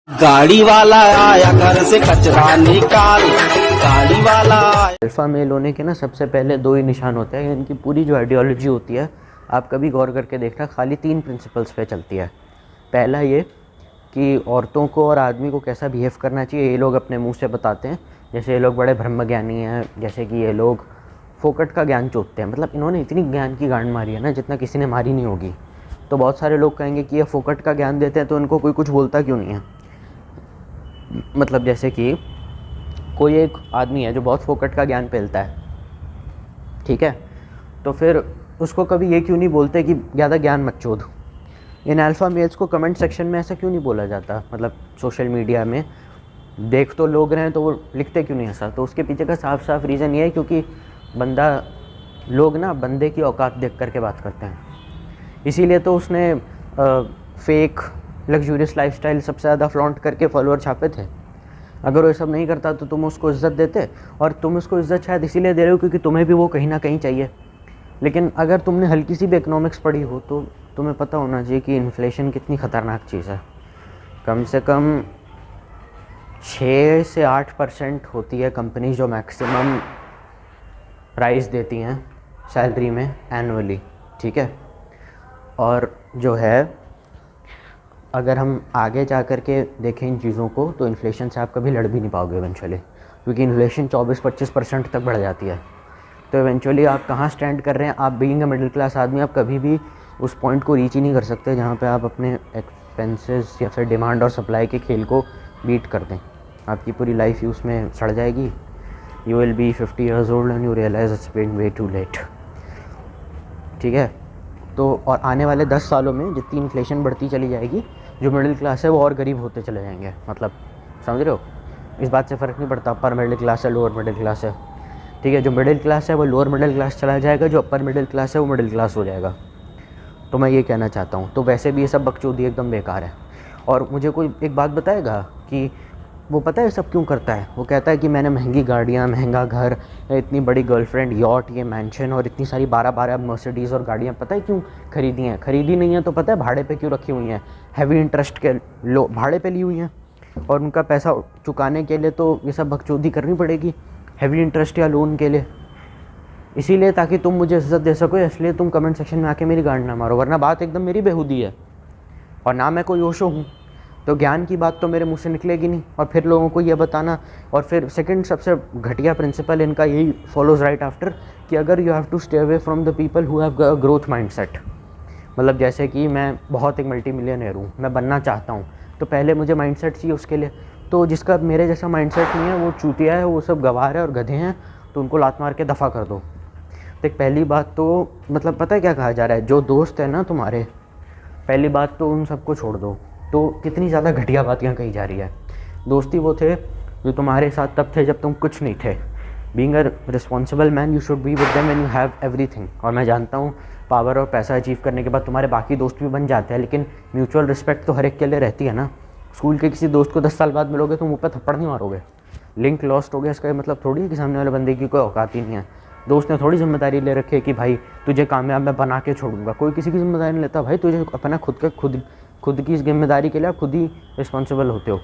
गाड़ी वाला आया घर से कचरा निकाल, गाड़ी वाला आया। अल्फ़ा मेल होने के ना सबसे पहले दो ही निशान होते हैं। इनकी पूरी जो आइडियोलॉजी होती है, आप कभी गौर करके देखना, खाली 3 प्रिंसिपल्स पे चलती है। पहला ये कि औरतों को और आदमी को कैसा बिहेव करना चाहिए, ये लोग अपने मुंह से बताते हैं। जैसे ये लोग बड़े ब्रह्मज्ञानी हैं, जैसे कि ये लोग फोकट का ज्ञान चोतते हैं। मतलब इन्होंने इतनी ज्ञान की गांड मारी है ना, जितना किसी ने मारी नहीं होगी। तो बहुत सारे लोग कहेंगे कि ये फोकट का ज्ञान देते हैं तो इनको कोई कुछ बोलता क्यों नहीं है। मतलब जैसे कि कोई एक आदमी है जो बहुत फोकट का ज्ञान फैलता है, ठीक है, तो फिर उसको कभी ये क्यों नहीं बोलते कि ज़्यादा ज्ञान मत चोद। इन अल्फ़ा मेल्स को कमेंट सेक्शन में ऐसा क्यों नहीं बोला जाता। मतलब सोशल मीडिया में देख तो लोग रहे हैं तो वो लिखते क्यों नहीं ऐसा। तो उसके पीछे का साफ साफ रीज़न ये है क्योंकि लोग ना बंदे की औकात देख करके बात करते हैं। इसीलिए तो उसने फेक लग्जूरियस लाइफस्टाइल सबसे ज़्यादा फ्लॉन्ट करके फॉलोअर छापे थे। अगर वो सब नहीं करता तो तुम उसको इज़्ज़त देते, और तुम उसको इज़्ज़त शायद इसीलिए दे रहे हो क्योंकि तुम्हें भी वो कहीं ना कहीं चाहिए। लेकिन अगर तुमने हल्की सी भी इकोनॉमिक्स पढ़ी हो तो तुम्हें पता होना चाहिए कि इन्फ्लेशन कितनी ख़तरनाक चीज़ है। कम से कम 6 से 8% होती है कंपनी जो मैक्सिमम प्राइस देती हैं सैलरी में एनुअली, ठीक है। और जो है, अगर हम आगे जा कर के देखें इन चीज़ों को तो इन्फ्लेशन से आप कभी लड़ भी नहीं पाओगे इवेंचुअली, क्योंकि इन्फ्लेशन 24-25% तक बढ़ जाती है। तो इवेंचुअली आप कहाँ स्टैंड कर रहे हैं, आप बीइंग अ मिडिल क्लास आदमी आप कभी भी उस पॉइंट को रीच ही नहीं कर सकते जहाँ पे आप अपने एक्सपेंसेस या फिर डिमांड और सप्लाई के खेल को बीट कर दें। आपकी पूरी लाइफ ही उसमें सड़ जाएगी। You will be 50 years old and you realize it's been way too late, ठीक है। तो और आने वाले 10 सालों में जितनी इन्फ्लेशन बढ़ती चली जाएगी, जो मिडिल क्लास है वो और गरीब होते चले जाएंगे। मतलब समझ रहे हो, इस बात से फ़र्क नहीं पड़ता अपर मिडिल क्लास है लोअर मिडिल क्लास है, ठीक है। जो मिडिल क्लास है वो लोअर मिडिल क्लास चला जाएगा, जो अपर मिडिल क्लास है वो मिडिल क्लास हो जाएगा। तो मैं ये कहना चाहता हूँ। तो वैसे भी ये सब बकचोदी एकदम बेकार है। और मुझे कोई एक बात बताएगा कि वो पता है सब क्यों करता है। वो कहता है कि मैंने महंगी गाड़ियाँ, महंगा घर, इतनी बड़ी गर्लफ्रेंड, यॉट, ये मैंशन और इतनी सारी 12-12 मर्सिडीज़ और गाड़ियाँ पता है क्यों खरीदी हैं। खरीदी नहीं है तो पता है भाड़े पे क्यों रखी हुई हैं। हैवी इंटरेस्ट के भाड़े पे ली हुई हैं, और उनका पैसा चुकाने के लिए तो ये सब बकचोदी करनी पड़ेगी, हैवी इंटरेस्ट या लोन के लिए। इसीलिए ताकि तुम मुझे इज्जत दे सको, इसलिए तुम कमेंट सेक्शन में आके मेरी गांड ना मारो, वरना बात एकदम मेरी बेहूदी है। और ना मैं कोई ओशो हूँ, तो ज्ञान की बात तो मेरे मुंह से निकलेगी नहीं। और फिर लोगों को ये बताना, और फिर सेकंड सबसे घटिया प्रिंसिपल इनका यही फॉलोज राइट आफ्टर, कि अगर you have to stay away from the people who have a growth mindset. मतलब जैसे कि मैं बहुत एक मल्टी मिलियनर हूँ, मैं बनना चाहता हूँ, तो पहले मुझे माइंडसेट चाहिए उसके लिए। तो जिसका मेरे जैसा माइंडसेट नहीं है वो चूतिया है, वो सब गवार है और गधे हैं, तो उनको लात मार के दफ़ा कर दो। तो एक पहली बात तो मतलब पता है क्या कहा जा रहा है, जो दोस्त है ना तुम्हारे, पहली बात तो उन सबको छोड़ दो। तो कितनी ज़्यादा घटिया बात यहाँ कही जा रही है। दोस्ती वो थे जो तुम्हारे साथ तब थे जब तुम कुछ नहीं थे। Being a responsible man you should be with them when you have everything. और मैं जानता हूँ पावर और पैसा अचीव करने के बाद तुम्हारे बाकी दोस्त भी बन जाते हैं, लेकिन म्यूचुअल रिस्पेक्ट तो हर एक के लिए रहती है ना। स्कूल के किसी दोस्त को 10 साल बाद मिलोगे तो मुँह पर थप्पड़ नहीं मारोगे। लिंक लॉस्ट हो गया इसका मतलब थोड़ी है कि सामने वाले बंदे की कोई औकात ही नहीं है। दोस्त ने थोड़ी जिम्मेदारी ले रखी है कि भाई तुझे कामयाब मैं बना के छोड़ूंगा। कोई किसी की जिम्मेदारी नहीं लेता भाई, तुझे अपना खुद की जिम्मेदारी के लिए आप खुद ही रिस्पॉन्सिबल होते हो।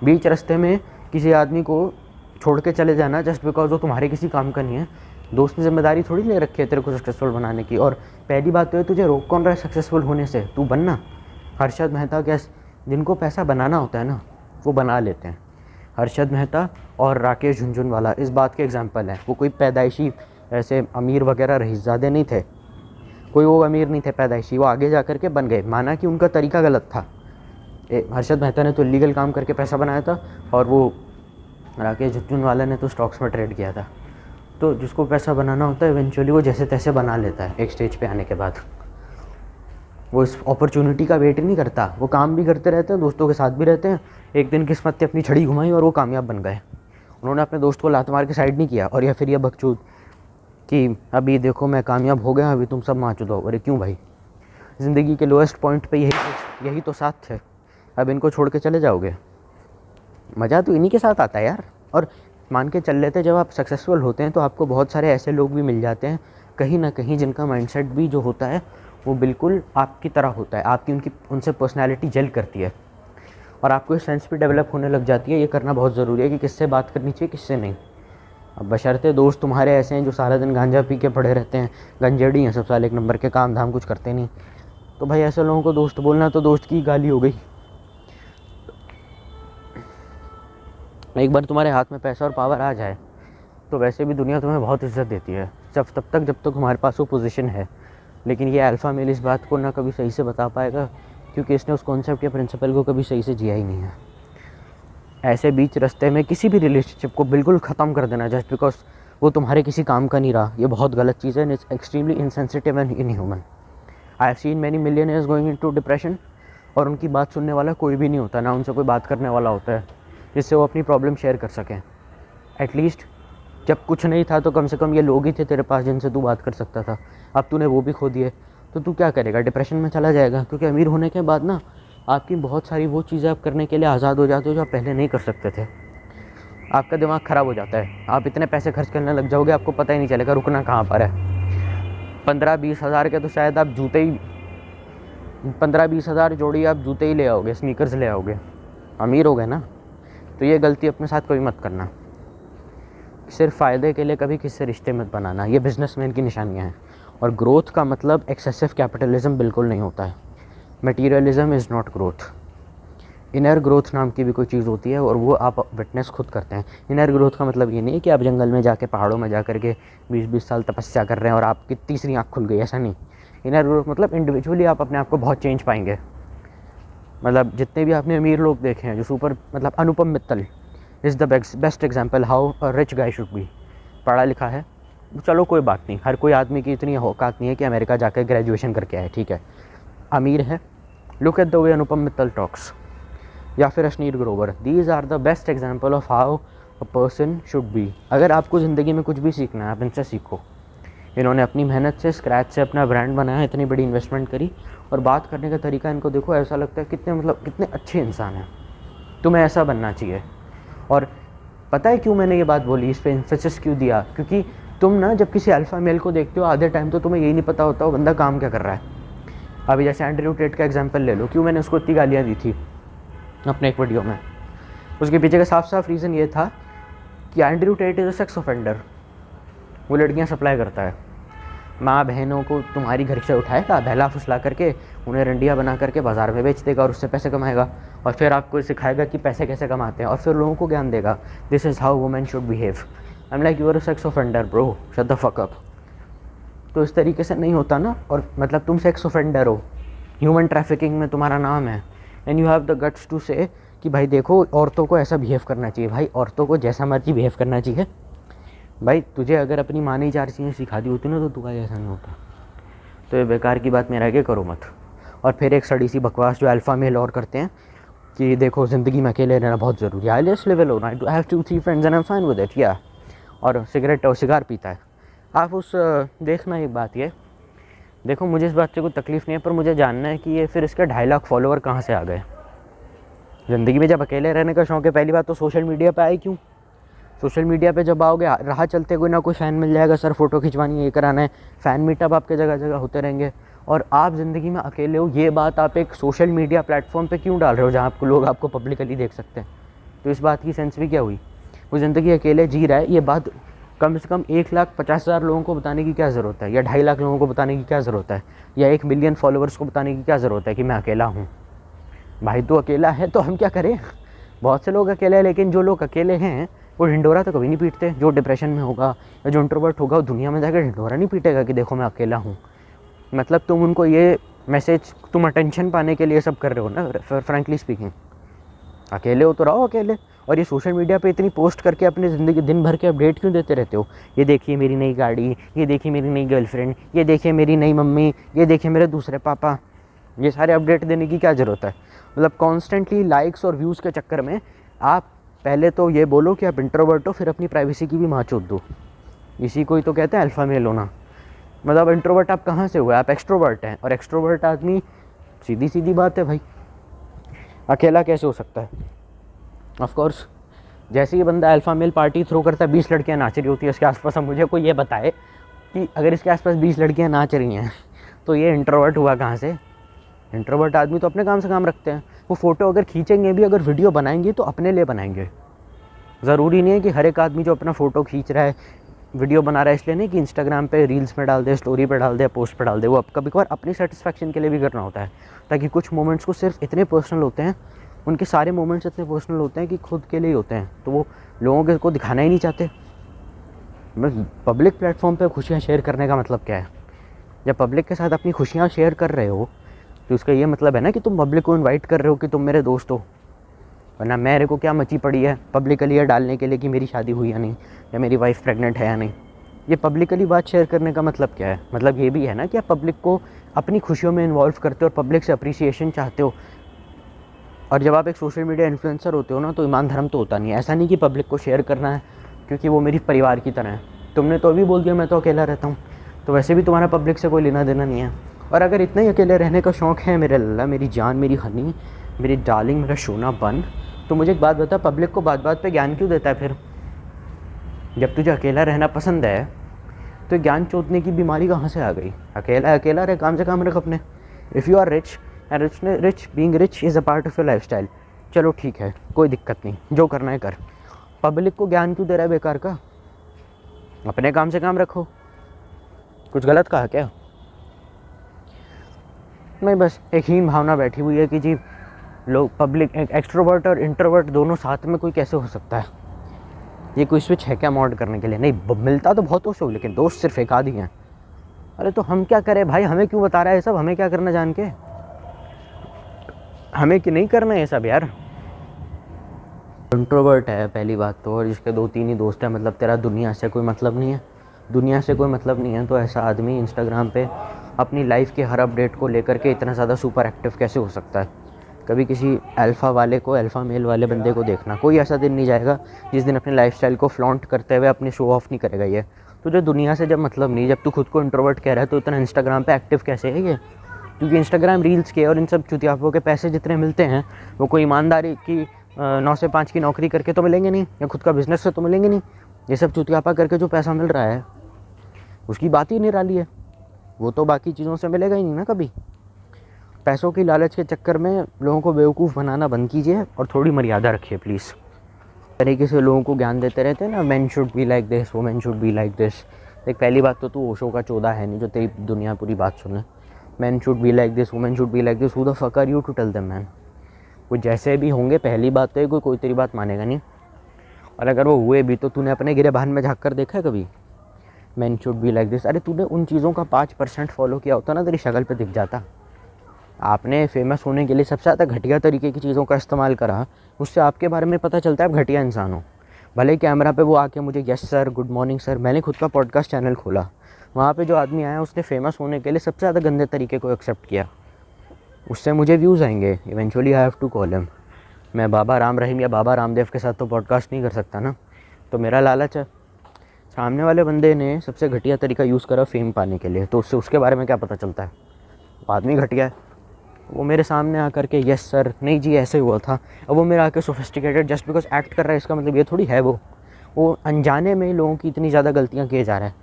बीच रास्ते में किसी आदमी को छोड़ के चले जाना जस्ट बिकॉज वो तुम्हारे किसी काम का नहीं है, दोस्त ने जिम्मेदारी थोड़ी ले रखी है तेरे को सक्सेसफुल बनाने की। और पहली बात तो है, तुझे रोक कौन रहा है सक्सेसफुल होने से, तू बनना। हर्षद मेहता क्या, जिनको पैसा बनाना होता है ना वो बना लेते हैं। हर्षद मेहता और राकेश झुनझुनवाला इस बात के एग्जाम्पल हैं। वो कोई पैदाइशी ऐसे अमीर वगैरह रईसज़ादे नहीं थे, कोई वो अमीर नहीं थे पैदाइशी, वो आगे जा कर के बन गए। माना कि उनका तरीका गलत था। हर्षद मेहता ने तो इलीगल काम करके पैसा बनाया था, और वो राकेश झुनझुनवाला ने तो स्टॉक्स में ट्रेड किया था। तो जिसको पैसा बनाना होता है इवेंचुअली वो जैसे तैसे बना लेता है। एक स्टेज पे आने के बाद वो इस अपॉर्चुनिटी का वेट नहीं करता, वो काम भी करते रहते हैं, दोस्तों के साथ भी रहते हैं। एक दिन किस्मत ने अपनी छड़ी घुमाई और वो कामयाब बन गए। उन्होंने अपने दोस्त को लात मार के साइड नहीं किया, और या फिर यह बकचोद कि अभी देखो मैं कामयाब हो गया, अभी तुम सब माच दो। अरे क्यों भाई, ज़िंदगी के लोएस्ट पॉइंट पे यही तो साथ थे, अब इनको छोड़ के चले जाओगे। मज़ा तो इन्हीं के साथ आता है यार। और मान के चल लेते, जब आप सक्सेसफुल होते हैं तो आपको बहुत सारे ऐसे लोग भी मिल जाते हैं कहीं ना कहीं जिनका माइंडसेट भी जो होता है वो बिल्कुल आपकी तरह होता है, आपकी उनसे पर्सनैलिटी जेल करती है। और आपको ये सेंस भी डेवलप होने लग जाती है, ये करना बहुत ज़रूरी है कि किससे बात करनी चाहिए, किससे नहीं। अब बशर्ते दोस्त तुम्हारे ऐसे हैं जो सारा दिन गांजा पी के पड़े रहते हैं, गंजेड़ी हैं सब साल एक नंबर के, काम धाम कुछ करते नहीं, तो भाई ऐसे लोगों को दोस्त बोलना तो दोस्त की गाली हो गई। एक बार तुम्हारे हाथ में पैसा और पावर आ जाए तो वैसे भी दुनिया तुम्हें बहुत इज्जत देती है, जब तब तक तुम्हारे पास वो पोजीशन है। लेकिन ये अल्फ़ा मेल इस बात को ना कभी सही से बता पाएगा, क्योंकि इसने उस कॉन्सेप्ट या प्रिंसिपल को कभी सही से जिया ही नहीं है। ऐसे बीच रास्ते में किसी भी रिलेशनशिप को बिल्कुल ख़त्म कर देना जस्ट बिकॉज वो तुम्हारे किसी काम का नहीं रहा, ये बहुत गलत चीज़ है। It's extremely insensitive and inhuman. I have seen many millionaires going into depression, और उनकी बात सुनने वाला कोई भी नहीं होता, ना उनसे कोई बात करने वाला होता है जिससे वो अपनी प्रॉब्लम शेयर कर सकें। एटलीस्ट जब कुछ नहीं था तो कम से कम ये लोग ही थे तेरे पास जिनसे तू बात कर सकता था। अब तूने वो भी खो दिए तो तू क्या करेगा, डिप्रेशन में चला जाएगा। क्योंकि अमीर होने के बाद ना आपकी बहुत सारी वो चीज़ें आप करने के लिए आज़ाद हो जाते हो जो आप पहले नहीं कर सकते थे। आपका दिमाग ख़राब हो जाता है, आप इतने पैसे खर्च करने लग जाओगे आपको पता ही नहीं चलेगा रुकना कहाँ पर है। 15-20 हज़ार के तो शायद आप जूते ही 15-20 हज़ार जोड़ी आप जूते ही ले आओगे, स्नीकर्स ले आओगे, अमीर हो गए ना। तो ये गलती अपने साथ कभी मत करना। सिर्फ फ़ायदे के लिए कभी किसी से रिश्ते मत बनाना, ये बिजनेसमैन की निशानियाँ हैं। और ग्रोथ का मतलब एक्सेसिव कैपिटलिज्म बिल्कुल नहीं होता है। Materialism is not growth. Inner growth नाम की भी कोई चीज़ होती है और वो आप विटनेस खुद करते हैं। इनर ग्रोथ का मतलब ये नहीं है कि आप जंगल में जाके पहाड़ों में जा कर के 20-20 साल तपस्या कर रहे हैं और आपकी तीसरी आँख खुल गई, ऐसा नहीं। इनर ग्रोथ मतलब इंडिविजुअली आप अपने आप को बहुत चेंज पाएंगे। मतलब जितने भी आपने अमीर लोग देखे हैं जो सुपर, मतलब Anupam Mittal is the best example how a rich guy should be. पढ़ा लिखा है, चलो कोई बात नहीं, हर कोई आदमी की इतनी औकात नहीं है कि अमेरिका जाकर ग्रेजुएशन करके आए, ठीक है, अमीर है। Look at the way Anupam Mittal talks, या फिर Ashneer Grover. These are the best example of how a person should be. अगर आपको ज़िंदगी में कुछ भी सीखना है आप इनसे सीखो। इन्होंने अपनी मेहनत से स्क्रैच से अपना ब्रांड बनाया, इतनी बड़ी इन्वेस्टमेंट करी, और बात करने का तरीका इनको देखो, ऐसा लगता है कितने अच्छे इंसान हैं। तुम्हें ऐसा बनना चाहिए। और पता है क्यों मैंने ये बात बोली, इस पर एम्फेसिस क्यों दिया? क्योंकि तुम ना जब किसी अल्फ़ा मेल को देखते हो आधे टाइम तो तुम्हें यही नहीं पता होता वो बंदा काम क्या कर रहा है। अभी जैसे एंड्रयू टेट का एग्जाम्पल ले लो, क्यों मैंने उसको इतनी गालियाँ दी थी अपने एक वीडियो में। उसके पीछे का साफ साफ रीज़न ये था कि Andrew Tate is a sex offender. वो लड़कियाँ सप्लाई करता है, माँ बहनों को तुम्हारी घर से उठाएगा, बहला फुसला करके उन्हें रंडिया बना करके बाज़ार में बेच देगा और उससे पैसे कमाएगा, और फिर आपको सिखाएगा कि पैसे कैसे कमाते हैं, और फिर लोगों को ज्ञान देगा this is how women should behave. I am like you are a sex offender bro, shut the fuck up. तो इस तरीके से नहीं होता ना। और मतलब तुम सेक्स ऑफेंडर हो, ह्यूमन ट्रैफिकिंग में तुम्हारा नाम है, and you have the guts to say कि भाई देखो औरतों को ऐसा बिहेव करना चाहिए। भाई औरतों को जैसा मर्जी बिहेव करना चाहिए। भाई तुझे अगर अपनी माँ ने 4 चीज़ें सिखा दी होती ना तो तू ऐसा नहीं होता। तो ये बेकार की बात मेरा आगे करो मत। और फिर एक सड़ी सी बकवास जो अल्फ़ा मेल और करते हैं कि देखो ज़िंदगी में अकेले रहना बहुत ज़रूरी है, I just live alone, I have 2-3 friends and I am fine with it, या और सिगरेट और सिगार पीता है। आप उस देखना एक बात ये देखो, मुझे इस बात से कोई तकलीफ़ नहीं है, पर मुझे जानना है कि ये फिर इसके 2.5 लाख फॉलोवर कहाँ से आ गए। ज़िंदगी में जब अकेले रहने का शौक़ है, पहली बात तो सोशल मीडिया पे आए क्यों? सोशल मीडिया पे जब आओगे राह चलते कोई ना कोई फ़ैन मिल जाएगा, सर फ़ोटो खिंचवानी है, ये कराना है, फ़ैन मीटअप आपके जगह जगह होते रहेंगे। और आप ज़िंदगी में अकेले हो, ये बात आप एक सोशल मीडिया प्लेटफॉर्म पे क्यों डाल रहे हो जहाँ आपको लोग आपको पब्लिकली देख सकते हैं? तो इस बात की सेंस भी क्या हुई? वो ज़िंदगी अकेले जी रहा है, ये बात कम से कम 1,50,000 लोगों को बताने की क्या ज़रूरत है, या 2.5 लाख लोगों को बताने की क्या ज़रूरत है, या 1 मिलियन फॉलोअर्स को बताने की क्या ज़रूरत है कि मैं अकेला हूँ? भाई तो अकेला है तो हम क्या करें? बहुत से लोग अकेले हैं, लेकिन जो लोग अकेले हैं वो ढिंडोरा तो कभी नहीं पीटते। जो डिप्रेशन में होगा या जो इंट्रोवर्ट होगा वो दुनिया में जाकर ढिंडोरा नहीं पीटेगा कि देखो मैं अकेला हूँ। मतलब तुम उनको ये मैसेज, तुम अटेंशन पाने के लिए सब कर रहे हो ना। फ्रैंकली स्पीकिंग, अकेले हो तो रहो अकेले। और ये सोशल मीडिया पे इतनी पोस्ट करके अपनी ज़िंदगी दिन भर के अपडेट क्यों देते रहते हो? ये देखिए मेरी नई गाड़ी, ये देखिए मेरी नई गर्लफ्रेंड, ये देखिए मेरी नई मम्मी, ये देखिए मेरे दूसरे पापा। ये सारे अपडेट देने की क्या ज़रूरत है? मतलब कॉन्स्टेंटली लाइक्स और व्यूज़ के चक्कर में आप पहले तो ये बोलो कि आप इंट्रोवर्ट हो, फिर अपनी प्राइवेसी की भी माँ चोद दो। इसी को ही तो कहते हैं अल्फ़ा मेल होना। मतलब इंट्रोवर्ट आप कहाँ से हुए? आप एक्सट्रोवर्ट हैं, और एक्सट्रोवर्ट आदमी, सीधी सीधी बात है भाई, अकेला कैसे हो सकता है? ऑफ कोर्स जैसे ही बंदा अल्फ़ा मेल पार्टी थ्रो करता है, 20 लड़कियाँ नाच रही होती है इसके आसपास। अब मुझे कोई ये बताए कि अगर इसके आसपास 20 लड़कियाँ नाच रही हैं तो ये इंट्रोवर्ट हुआ कहाँ से? इंट्रोवर्ट आदमी तो अपने काम से काम रखते हैं, वो फ़ोटो अगर खींचेंगे भी, अगर वीडियो बनाएंगे तो अपने लिए बनाएंगे। ज़रूरी नहीं है कि हर एक आदमी जो अपना फ़ोटो खींच रहा है, वीडियो बना रहा है, इसलिए नहीं कि इंस्टाग्राम पे रील्स में डाल दे, स्टोरी पे डाल दे, पोस्ट पे डाल दे। वो कभी कभार अपनी सेटिस्फेक्शन के लिए भी करना होता है, ताकि कुछ मोमेंट्स को सिर्फ इतने पर्सनल होते हैं, उनके सारे मोमेंट्स इतने पर्सनल होते हैं कि खुद के लिए ही होते हैं, तो वो लोगों के को दिखाना ही नहीं चाहते। पब्लिक प्लेटफॉर्म पे खुशियाँ शेयर करने का मतलब क्या है? जब पब्लिक के साथ अपनी खुशियाँ शेयर कर रहे हो तो उसका ये मतलब है ना कि तुम पब्लिक को इनवाइट कर रहे हो कि तुम मेरे दोस्त हो। वरना मेरे को क्या मची पड़ी है पब्लिकली ये डालने के लिए कि मेरी शादी हुई या नहीं, या मेरी वाइफ प्रेग्नेंट है या नहीं। ये पब्लिकली बात शेयर करने का मतलब क्या है? मतलब ये भी है ना कि आप पब्लिक को अपनी खुशियों में इन्वॉल्व करते हो और पब्लिक से अप्रिसिएशन चाहते हो। और जब आप एक सोशल मीडिया इन्फ्लुएंसर होते हो ना, तो ईमान धर्म तो होता नहीं है। ऐसा नहीं कि पब्लिक को शेयर करना है क्योंकि वो मेरी परिवार की तरह है। तुमने तो अभी बोल दिया मैं तो अकेला रहता हूँ, तो वैसे भी तुम्हारा पब्लिक से कोई लेना देना नहीं है। और अगर इतना ही अकेले रहने का शौक़ है मेरे लल्ला, मेरी जान, मेरी हनी, मेरी डार्लिंग, मेरा सोना बन, तो मुझे एक बात बता, पब्लिक को बात बात पे ज्ञान क्यों देता है फिर? जब तुझे अकेला रहना पसंद है तो ज्ञान चोदने की बीमारी कहाँ से आ गई? अकेला रहे, काम से काम रख अपने। If you are rich and rich being rich is a part of your lifestyle, चलो ठीक है, कोई दिक्कत नहीं, जो करना है कर। पब्लिक को ज्ञान क्यों दे रहा है बेकार का? अपने काम से काम रखो। कुछ गलत कहा क्या? नहीं, बस एक हीन भावना बैठी हुई है कि जी लोग पब्लिक, एक्सट्रोवर्ट और इंट्रोवर्ट दोनों साथ में कोई कैसे हो सकता है? ये कोई स्विच है क्या मॉड करने के लिए? नहीं, मिलता तो बहुत हो, लेकिन दोस्त सिर्फ एक आध ही हैं। अरे तो हम क्या करें भाई? हमें क्यों बता रहा है ये सब? हमें क्या करना जान के? हमें कि नहीं करना है ये सब यार। इंट्रोवर्ट है पहली बात तो, और जिसके 2-3 ही दोस्त हैं, मतलब तेरा दुनिया से कोई मतलब नहीं है। दुनिया से कोई मतलब नहीं है तो ऐसा आदमी इंस्टाग्राम पे अपनी लाइफ के हर अपडेट को लेकर के इतना ज़्यादा सुपर एक्टिव कैसे हो सकता है? कभी किसी अल्फ़ा वाले को, अल्फ़ा मेल वाले बंदे को देखना, कोई ऐसा दिन नहीं जाएगा जिस दिन अपनी लाइफस्टाइल को फ्लॉन्ट करते हुए अपनी शो ऑफ नहीं करेगा। ये तुझे दुनिया से जब मतलब नहीं, जब तू खुद को इंट्रोवर्ट कह रहा है तो इतना इंस्टाग्राम पे एक्टिव कैसे है ये? क्योंकि इंस्टाग्राम रील्स के और इन सब चुतियापों के पैसे जितने मिलते हैं वो कोई ईमानदारी की 9 से 5 की नौकरी करके तो मिलेंगे नहीं, या खुद का बिजनेस से तो मिलेंगे नहीं। ये सब चुतियापा करके जो पैसा मिल रहा है उसकी बात ही निराली है, वो तो बाकी चीज़ों से मिलेगा ही नहीं ना कभी। पैसों की लालच के चक्कर में लोगों को बेवकूफ़ बनाना बंद कीजिए और थोड़ी मर्यादा रखिए प्लीज़। तरीके से लोगों को ज्ञान देते रहते हैं ना, man should be like this, women should be like this. देख, पहली बात तो तू ओशो का 14 है नहीं जो तेरी दुनिया पूरी बात सुने। Man should be like this, women should be like this, who the fuck are you to tell them man? वो जैसे भी होंगे, पहली बात तो कोई तेरी बात मानेगा नहीं, और अगर वो हुए भी तो तूने अपने गिरेबान में झाँक कर देखा है कभी? Man should be like this. अरे तूने उन चीज़ों का 5% फॉलो किया होता ना, तेरी शक्ल पे दिख जाता। आपने फेमस होने के लिए सबसे ज़्यादा घटिया तरीके की चीज़ों का इस्तेमाल करा, उससे आपके बारे में पता चलता है आप घटिया इंसान हो। भले कैमरा पे वो आके मुझे yes sir, good morning sir, मैंने खुद का पॉडकास्ट चैनल खोला, वहाँ पे जो आदमी आया उसने फेमस होने के लिए सबसे ज़्यादा गंदे तरीके को एक्सेप्ट किया। उससे मुझे व्यूज़ आएंगे, eventually I have to call him. मैं बाबा राम रहीम या बाबा रामदेव के साथ तो पॉडकास्ट नहीं कर सकता ना, तो मेरा लालच है। सामने वाले बंदे ने सबसे घटिया तरीका यूज़ करा फेम पाने के लिए, तो उससे उसके बारे में क्या पता चलता है? आदमी घटिया है। वो मेरे सामने आकर के यस सर, नहीं जी ऐसे हुआ था, अब वो मेरा आके सोफिस्टिकेटेड जस्ट बिकॉज एक्ट कर रहा है, इसका मतलब ये थोड़ी है वो अनजाने में लोगों की इतनी ज़्यादा गलतियाँ किए जा रहा है।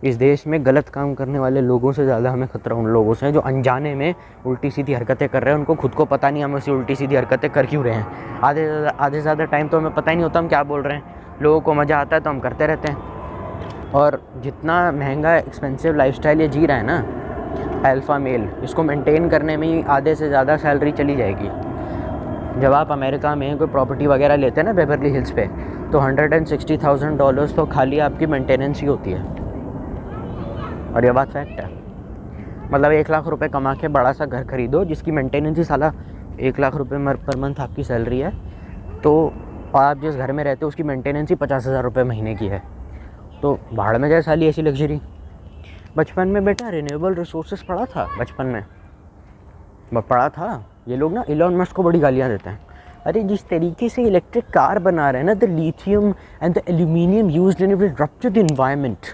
इस देश में गलत काम करने वाले लोगों से ज़्यादा हमें खतरा उन लोगों से है जो अनजाने में उल्टी सीधी हरकतें कर रहे हैं। उनको खुद को पता नहीं हम ऐसी उल्टी सीधी हरकतें कर क्यों रहे हैं। आधे से ज़्यादा टाइम तो हमें पता ही नहीं होता हम क्या बोल रहे हैं। लोगों को मज़ा आता है तो हम करते रहते हैं। और जितना महंगा एक्सपेंसिव लाइफस्टाइल ये जी रहा है ना अल्फ़ा मेल, इसको मेंटेन करने में ही आधे से ज़्यादा सैलरी चली जाएगी। जब आप अमेरिका में कोई प्रॉपर्टी वगैरह लेते हैं ना बेवरली हिल्स पे, तो $160,000 तो खाली आपकी मेंटेनेंस ही होती है। और ये बात फैक्ट है। मतलब 1 लाख रुपए कमा के बड़ा सा घर खरीदो जिसकी मेंटेनेंस ही साला 1 लाख रुपए पर मंथ आपकी सैलरी है, तो आप जिस घर में रहते हो उसकी मेंटेनेंस ही 50,000 रुपये महीने की है। तो भाड़ में जाए साली ऐसी लग्जरी। बचपन में बेटा रिन्यूएबल रिसोर्सेज पढ़ा था, बचपन में पढ़ा था। ये लोग ना इलॉन मस्क को बड़ी गालियाँ देते हैं। अरे जिस तरीके से इलेक्ट्रिक कार बना रहे हैं ना, the lithium and the aluminium used in it will rupture the environment.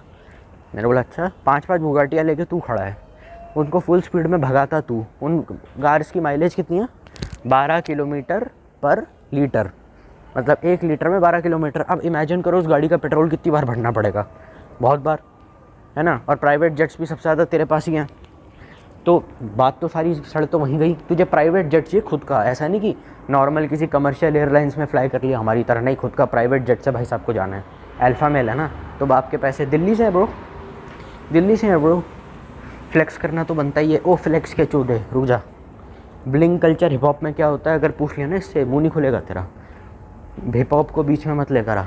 मैंने बोला अच्छा, 5-5 बुगाटियाँ लेके तू खड़ा है, उनको फुल स्पीड में भगाता तू। उन कार्स की माइलेज कितनी है? 12 किलोमीटर पर लीटर, मतलब 1 लीटर में 12 किलोमीटर। अब इमेजिन करो उस गाड़ी का पेट्रोल कितनी बार भरना पड़ेगा, बहुत बार, है ना। और प्राइवेट जेट्स भी सबसे ज़्यादा तेरे पास ही हैं। तो बात तो सारी सड़ तो वहीं गई। तुझे प्राइवेट जेट चाहिए खुद का, ऐसा नहीं कि नॉर्मल किसी कमर्शियल एयरलाइंस में फ्लाई कर लिया, हमारी तरह नहीं, खुद का प्राइवेट जेट से भाई साहब को जाना है। अल्फ़ा मेल है ना, तो बाप के पैसे दिल्ली से है ब्रो, दिल्ली से है ब्रो। फ्लेक्स करना तो बनता ही है। ओ फ्लेक्स के चूदे, रुक जा। ब्लिंग कल्चर हिप हॉप में क्या होता है, अगर पूछ लिया ना इससे मुँह नहीं खुलेगा तेरा। हिप हॉप को बीच में मत लेकर आ।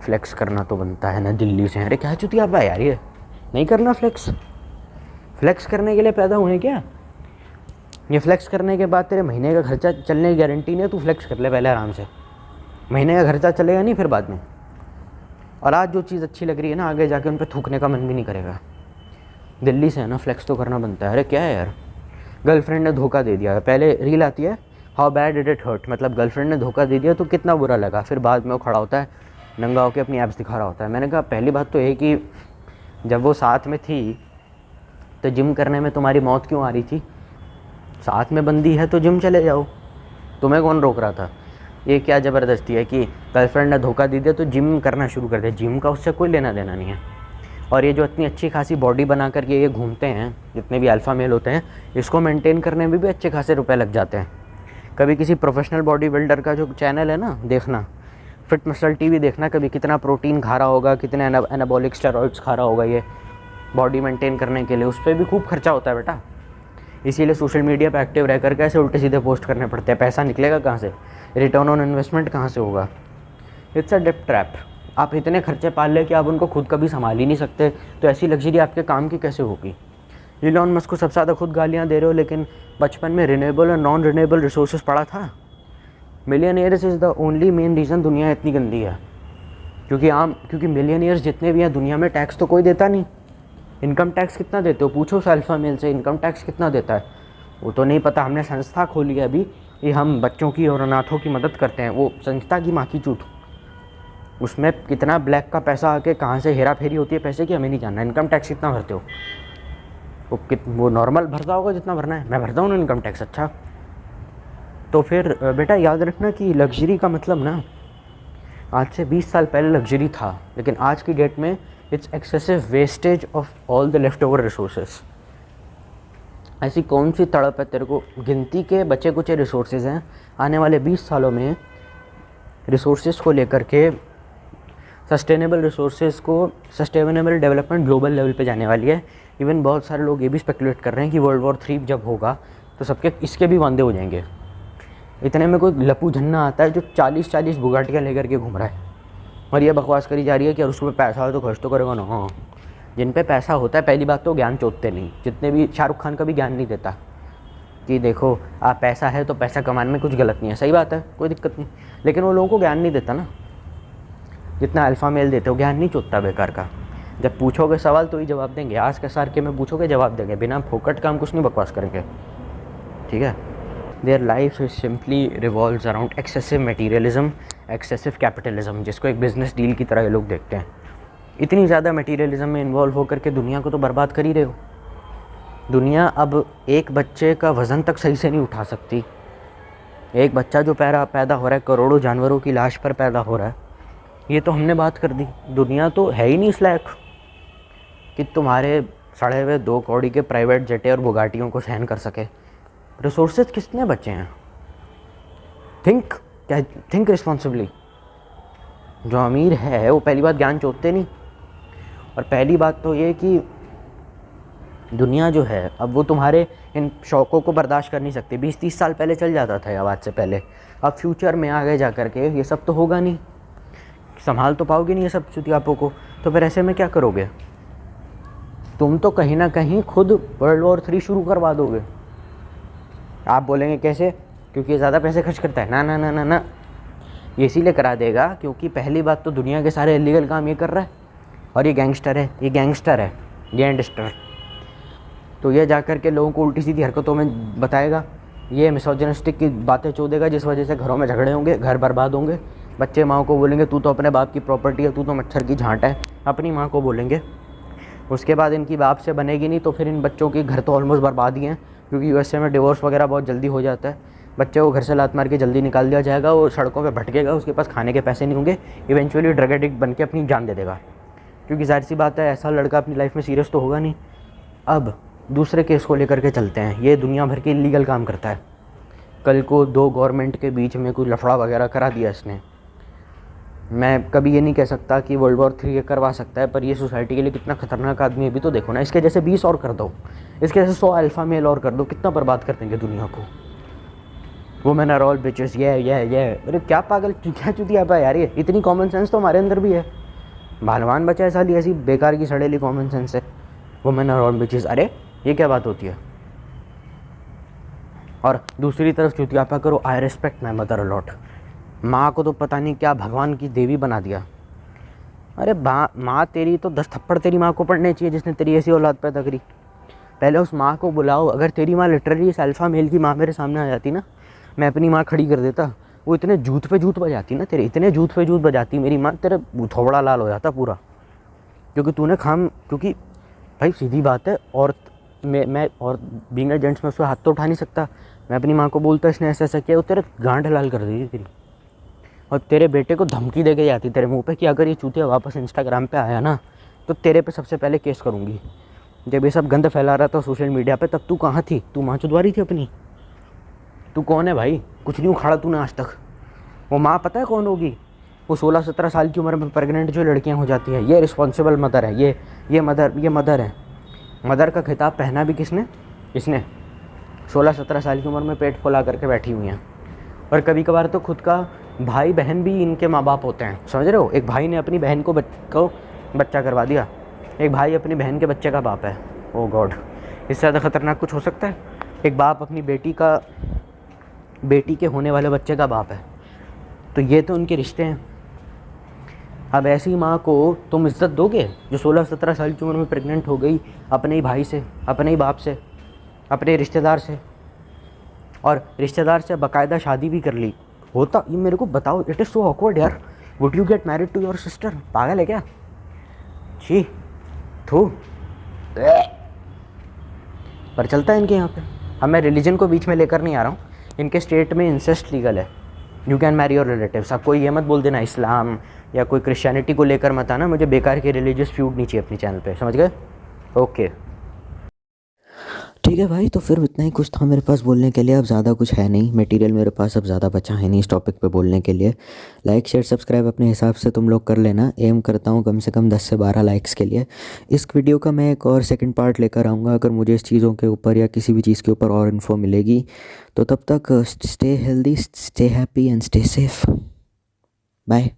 फ्लेक्स करना तो बनता है ना, दिल्ली से। अरे क्या चुतिया आप यार, ये नहीं करना फ्लेक्स। फ्लेक्स करने के लिए पैदा हुए क्या? ये फ्लेक्स करने के बाद तेरे महीने का खर्चा चलने की गारंटी नहीं है। तू फ्लेक्स कर ले पहले आराम से, महीने का खर्चा चलेगा नहीं फिर बाद में। और आज जो चीज़ अच्छी लग रही है ना, आगे जाके उन पर थूकने का मन भी नहीं करेगा। दिल्ली से है ना, फ्लेक्स तो करना बनता है। अरे क्या है यार, गर्लफ्रेंड ने धोखा दे दिया। पहले रील आती है how bad did it hurt, मतलब गर्लफ्रेंड ने धोखा दे दिया तो कितना बुरा लगा। फिर बाद में वो खड़ा होता है नंगा होकर अपनी एब्स दिखा रहा होता है। मैंने कहा पहली बात तो ये कि जब वो साथ में थी तो जिम करने में तुम्हारी मौत क्यों आ रही थी? साथ में बंदी है तो जिम चले जाओ, तुम्हें कौन रोक रहा था? ये क्या ज़बरदस्ती है कि गर्लफ्रेंड ने धोखा दे दिया तो जिम करना शुरू कर दिया। जिम का उससे कोई लेना देना नहीं है। और ये जो इतनी अच्छी खासी बॉडी बना कर ये घूमते हैं, जितने भी अल्फ़ा मेल होते हैं, इसको मेंटेन करने में भी अच्छे खासे रुपए लग जाते हैं। कभी किसी प्रोफेशनल बॉडी बिल्डर का जो चैनल है ना, देखना, फिट मसल टीवी देखना, कभी कितना प्रोटीन खा रहा होगा, कितने एनाबॉलिक स्टेरॉइड्स खा रहा होगा ये बॉडी मेंटेन करने के लिए। उस पर भी खूब खर्चा होता है बेटा। इसीलिए सोशल मीडिया पे एक्टिव रह कर कैसे उल्टे सीधे पोस्ट करने पड़ते हैं। पैसा निकलेगा कहाँ से? रिटर्न ऑन इन्वेस्टमेंट कहाँ से होगा? इट्स अ डेप्ट ट्रैप। आप इतने खर्चे पाल ले कि आप उनको खुद कभी संभाल ही नहीं सकते, तो ऐसी लग्जरी आपके काम की कैसे होगी? इलॉन मस्क को सबसे ज़्यादा खुद गालियाँ दे रहे हो, लेकिन बचपन में रिन्यूएबल और नॉन रिन्यूएबल रिसोर्सेज पढ़ा था। Millionaires is the only main reason दुनिया इतनी गंदी है। क्योंकि मिलियनियर्स जितने भी हैं दुनिया में, टैक्स तो कोई देता नहीं। इनकम टैक्स कितना देते हो? पूछो अल्फ़ा मेल से इनकम टैक्स कितना देता है, वो तो नहीं पता। हमने संस्था खोली है अभी, ये हम बच्चों की और अनाथों की मदद करते हैं। वो संस्था की माँ की चूट, उसमें कितना ब्लैक का पैसा आके कहाँ से हेरा फेरी होती है पैसे की, हमें नहीं जानना। इनकम टैक्स कितना भरते हो? वो नॉर्मल भरता होगा जितना भरना है। मैं भरता हूँ ना इनकम टैक्स। अच्छा, तो फिर बेटा याद रखना कि लग्जरी का मतलब ना, आज से 20 साल पहले लग्जरी था, लेकिन आज की डेट में it's excessive wastage of all the left over resources. ऐसी कौन सी तड़प है तेरे को? गिनती के बचे कुचे रिसोर्सेज हैं। आने वाले 20 सालों में रिसोर्सेज को लेकर के, सस्टेनेबल रिसोर्सेज को, सस्टेनेबल डेवलपमेंट ग्लोबल लेवल पे जाने वाली है। इवन बहुत सारे लोग ये भी स्पेकुलेट कर रहे हैं कि वर्ल्ड वॉर 3 जब होगा तो सबके इसके भी वांदे हो जाएंगे। इतने में कोई लपू झन्ना आता है जो 40-40 बुगाटियाँ लेकर के घूम रहा है, और ये बकवास करी जा रही है कि उसको पे पैसा हो तो खर्च तो करेगा ना। हाँ, जिन पे पैसा होता है, पहली बात तो ज्ञान चोतते नहीं। जितने भी, शाहरुख खान का भी ज्ञान नहीं देता कि देखो आप पैसा है तो पैसा कमाने में कुछ गलत नहीं है। सही बात है, कोई दिक्कत नहीं, लेकिन वो लोगों को ज्ञान नहीं देता ना। जितना अल्फ़ा मेल देते हो, ज्ञान नहीं चोतता बेकार का। जब पूछोगे सवाल तो ही जवाब देंगे। आज के सार के में पूछोगे जवाब देंगे, बिना फोकट का हम कुछ नहीं बकवास करेंगे। ठीक है। Their life is simply revolves around excessive materialism, excessive capitalism, जिसको एक बिजनेस डील की तरह ये लोग देखते हैं। इतनी ज़्यादा मटीरियलिज्म में इन्वॉल्व होकर के दुनिया को तो बर्बाद कर ही रहे हो। दुनिया अब एक बच्चे का वज़न तक सही से नहीं उठा सकती। एक बच्चा जो पैदा हो रहा है, करोड़ों जानवरों की लाश पर पैदा हो रहा है, ये तो हमने बात कर दी। दुनिया तो है ही नहीं इस लायक कि तुम्हारे सड़े हुए 2 कौड़ी के प्राइवेट जेटें और बुगाटियों को सहन कर सके। रिसोर्सेज कितने बचे हैं? Think responsibly. जो अमीर है वो पहली बात ज्ञान चोतते नहीं, और पहली बात तो ये कि दुनिया जो है अब वो तुम्हारे इन शौक़ों को बर्दाश्त कर नहीं सकती। 20-30 साल पहले चल जाता था आवाज़ से पहले, अब फ्यूचर में आगे जा कर के ये सब तो होगा नहीं, संभाल तो पाओगे नहीं ये सब चुतियापों को। तो फिर ऐसे में क्या करोगे? तुम तो कहीं ना कहीं खुद वर्ल्ड वॉर 3 शुरू करवा दोगे। आप बोलेंगे कैसे? क्योंकि ये ज़्यादा पैसे खर्च करता है। ना ना ना ना ना, ये इसीलिए करा देगा क्योंकि पहली बात तो दुनिया के सारे इलीगल काम ये कर रहा है, और ये गैंगस्टर है, गैंगस्टर। तो ये जा कर के लोगों को उल्टी सीधी हरकतों में बताएगा, ये मिसोजिनिस्टिक की बातें चोदेगा, जिस वजह से घरों में झगड़े होंगे, घर बर्बाद होंगे। बच्चे माँ को बोलेंगे तू तो अपने बाप की प्रॉपर्टी है, तू तो मच्छर की झांट है, अपनी माँ को बोलेंगे। उसके बाद इनकी बाप से बनेगी नहीं, तो फिर इन बच्चों के घर तो ऑलमोस्ट बर्बाद ही हैं, क्योंकि यूएसए में डिवोर्स वगैरह बहुत जल्दी हो जाता है। बच्चे को घर से लात मार के जल्दी निकाल दिया जाएगा, वो सड़कों पे भटकेगा, उसके पास खाने के पैसे नहीं होंगे, इवेंचुअली ड्रग एडिक्ट बन के अपनी जान दे देगा। क्योंकि जाहिर सी बात है ऐसा लड़का अपनी लाइफ में सीरियस तो होगा नहीं। अब दूसरे केस को लेकर के चलते हैं। ये दुनिया भर के इलीगल काम करता है। कल को 2 गवर्नमेंट के बीच में कोई लफड़ा वगैरह करा दिया इसने, मैं कभी ये नहीं कह सकता कि वर्ल्ड वॉर 3 ये करवा सकता है, पर ये सोसाइटी के लिए कितना खतरनाक आदमी है भी तो देखो ना। इसके जैसे 20 और कर दो, इसके जैसे 100 अल्फ़ा मेल और कर दो, कितना बर्बाद कर देंगे दुनिया को। वो मैंने ऑल बिचेस ये अरे क्या पागल क्या चुतिया पा यार, ये इतनी कॉमन सेंस तो हमारे अंदर भी है। भालवान बचा है साली ऐसी बेकार की सड़ेली कॉमन सेंस है। वो मैंने ऑल बिचेस, अरे ये क्या बात होती है। और दूसरी तरफ चुतियापा करो I respect my mother a lot. माँ को तो पता नहीं क्या भगवान की देवी बना दिया। अरे माँ तेरी तो 10 थप्पड़ तेरी माँ को पड़ने चाहिए जिसने तेरी ऐसी औलाद पैदा करी। पहले उस माँ को बुलाओ। अगर तेरी माँ लिटरली इस अल्फ़ा मेल की माँ मेरे सामने आ जाती ना, मैं अपनी माँ खड़ी कर देता। वो इतने जूत पे जूत बजाती ना तेरे, इतने जूत पे जूत बजाती मेरी माँ, तेरे थोबड़ा लाल हो जाता पूरा। क्योंकि भाई सीधी बात है, और मैं और बीइंग अ जेंट्स में उसको हाथ तो उठा नहीं सकता। मैं अपनी माँ को बोलता इसने ऐसा ऐसा किया, वो तेरे गांड लाल कर दी तेरी। और तेरे बेटे को धमकी दे के जाती तेरे मुंह पे कि अगर ये चूतिया वापस इंस्टाग्राम पे आया ना तो तेरे पे सबसे पहले केस करूँगी। जब ये सब गंद फैला रहा था सोशल मीडिया पे, तब तू कहाँ थी? तू माँ चुदवारी थी अपनी। तू कौन है भाई? कुछ नहीं उखाड़ा तूने आज तक। वो माँ पता है कौन होगी? वो 16-17 साल की उम्र में प्रेग्नेंट जो लड़कियाँ हो जाती हैं, ये रिस्पॉन्सिबल मदर है। ये मदर है। मदर का खिताब पहना भी किसने? 16-17 साल की उम्र में पेट फुला करके बैठी हुई हैं। और कभी कभार तो खुद का भाई बहन भी इनके माँ बाप होते हैं, समझ रहे हो? एक भाई ने अपनी बहन को बच्चा करवा दिया, एक भाई अपनी बहन के बच्चे का बाप है। ओ गॉड, इससे ज़्यादा ख़तरनाक कुछ हो सकता है? एक बाप अपनी बेटी के होने वाले बच्चे का बाप है। तो ये तो उनके रिश्ते हैं। अब ऐसी माँ को तुम इज्जत दोगे जो 16-17 साल की उम्र में प्रेग्नेंट हो गई अपने ही भाई से, अपने ही बाप से, अपने रिश्तेदार से, और रिश्तेदार से बाकायदा शादी भी कर ली? होता ये मेरे को बताओ, इट इज़ सो ऑकवर्ड यार। Would you get married to your sister? पागल है क्या? छी थू। पर चलता है इनके यहाँ पे। अब मैं रिलीजन को बीच में लेकर नहीं आ रहा हूँ। इनके स्टेट में इंसेस्ट लीगल है, you can marry your relatives. अब कोई ये मत बोल देना इस्लाम या कोई क्रिश्चियनिटी को लेकर मत आना, मुझे बेकार के रिलीजियस फ्यूड नहीं चाहिए अपनी चैनल पे, समझ गए? ओके ठीक है भाई, तो फिर इतना ही कुछ था मेरे पास बोलने के लिए। अब ज़्यादा कुछ है नहीं, मटेरियल मेरे पास अब ज़्यादा बचा है नहीं इस टॉपिक पे बोलने के लिए। लाइक शेयर सब्सक्राइब अपने हिसाब से तुम लोग कर लेना। एम करता हूँ कम से कम 10 से 12 लाइक्स के लिए। इस वीडियो का मैं एक और सेकंड पार्ट लेकर आऊँगा अगर मुझे इस चीज़ों के ऊपर या किसी भी चीज़ के ऊपर और इन्फो मिलेगी। तो तब तक stay healthy, stay happy and stay safe. Bye.